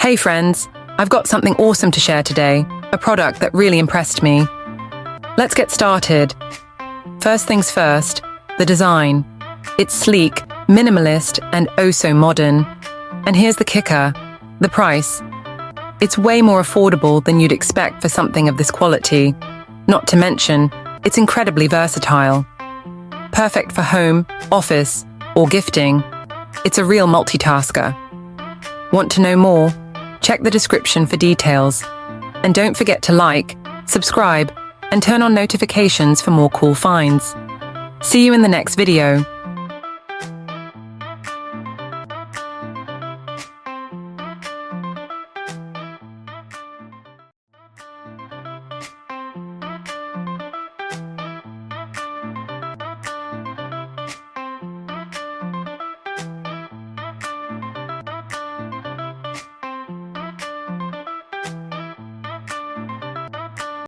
Hey friends, I've got something awesome to share today, a product that really impressed me. Let's get started. First things first, the design. It's sleek, minimalist, and oh so modern. And here's the kicker, the price. It's way more affordable than you'd expect for something of this quality. Not to mention, it's incredibly versatile. Perfect for home, office, or gifting. It's a real multitasker. Want to know more? Check the description for details. And don't forget to like, subscribe, and turn on notifications for more cool finds. See you in the next video.